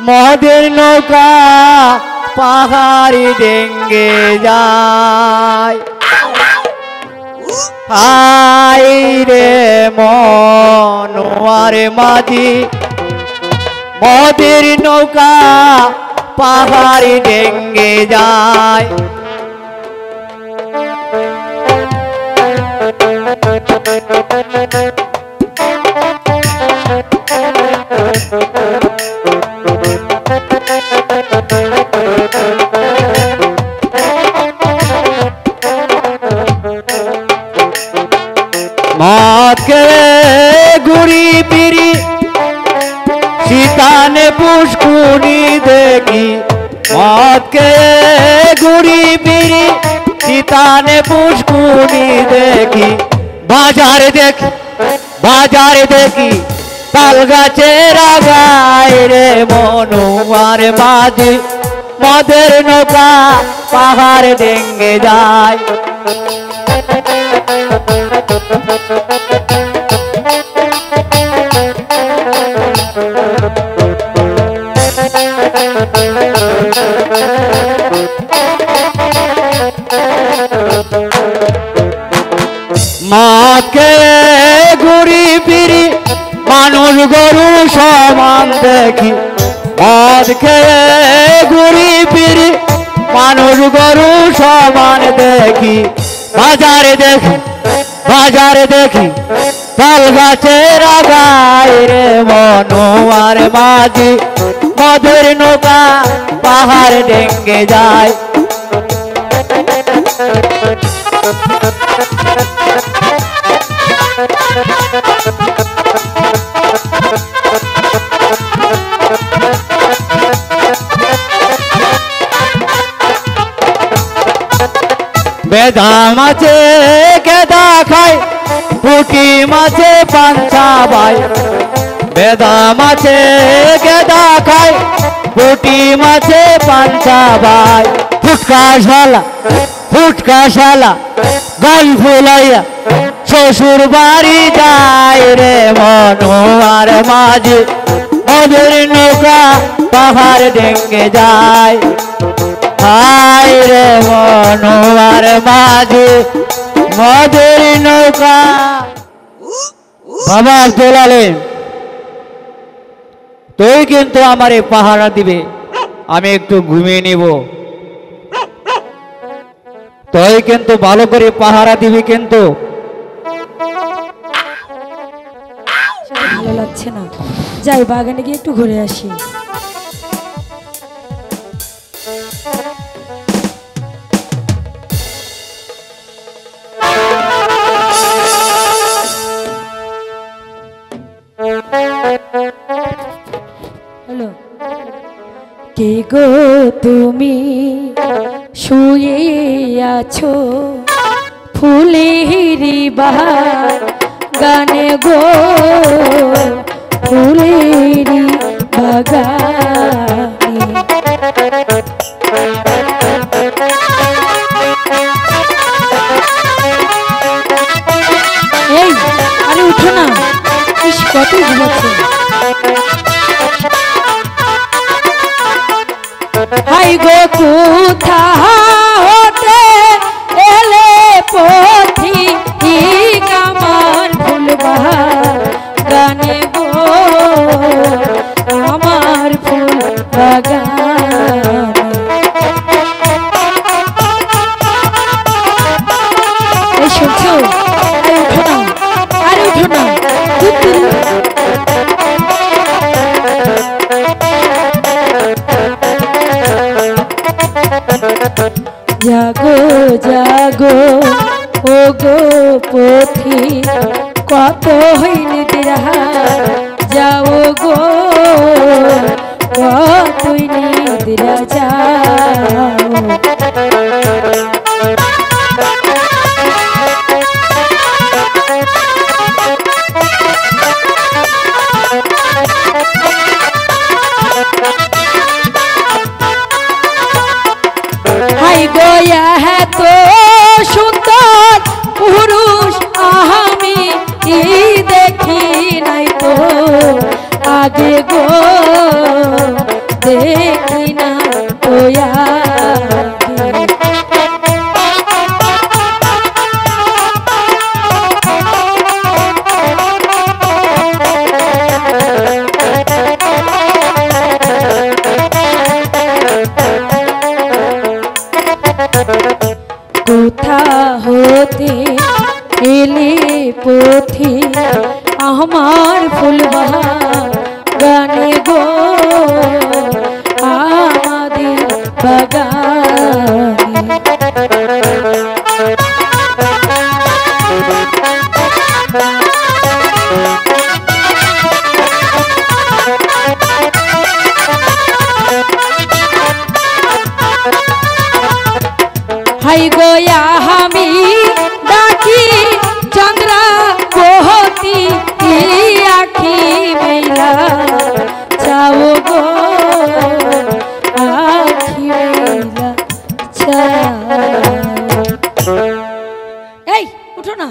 মদের নৌকা পাহাড়ি ডেঙ্গে যায়। হাই রে মনোয়ার মাঝি মদের নৌকা পাহাড়ি ডেঙ্গে যায়। মদ খেয়ে ঘুরি ফিরি শীতানে পুষ্কুনি দেখি। মদ খেয়ে ঘুরি ফিরি শীতানে পুষ্কুনি দেখি। বাজারে দেখি তাল গাছের আগায় রে মনোয়ার মাঝি মদের নৌকা পাহাড় ডেঙ্গে যায়। মদ খেয়ে ঘুরি ফিরি মানুষ গরু সমান দেখি। মদ খেয়ে ঘুরি ফিরি মানুষ গরু সমান দেখি। বাজারে দেখি তাল গাছের আগায় রে মনোয়ার মাঝি মদের নৌকা পাহাড় ডেঙ্গে যায়। বেদা মাছে গেদা খায় পুঁটি মাছে পাঞ্চা বাই। বেদা মাছে গেদা খায় পুঁটি মাছে পাঞ্চা বাই। ফুটকা শালা গাল ফুলাইয়া শ্বশুর বাড়ি যায় রে মনোয়ার মাঝি মদের নৌকা পাহাড় ডেঙ্গে যায়। হাই রে মনোয়ার মাঝি মদের নৌকা। বাবা আব্দুল আলিম তুই কিন্তু আমারে পাহারা দিবে, আমি একটু ঘুমিয়ে নিব। তুই কিন্তু ভালো করে পাহারা দিবি কিন্তু। ভালো লাগছে না, যাই বাগানে গিয়ে একটু ঘুরে আসি। হ্যালো, কে গো তুমি শুয়ে আছো ফুলেরি বাগানে গো ফুলেরি বাগানে। এই আরে উঠো না, ইস কত ঘুমাচ্ছে। হাই গো কোথা হতে এলে পথি কামান ফুলবা গানে গো আমার ফুল বাগান। এই শুনছো, আরে উঠো না, আরে উঠো না। জাগো জাগো ও গো পথি কত হইল দিরা যাও গো কতই নিদ্রা যাও। হাই গোয়া হ্যাঁ তো সুন্দর পুরুষ আমি দেখি নাই তো আগে গো দেখি না তোয়া কোথা হতে এলে পথে আমার ফুলবাগানে গো আমাদের বাগানে হাই গোয়া আমি ডাকি চন্দ্রা বহতি আখি মেলা চাও গো আখি মেলা চাও এই উঠো না।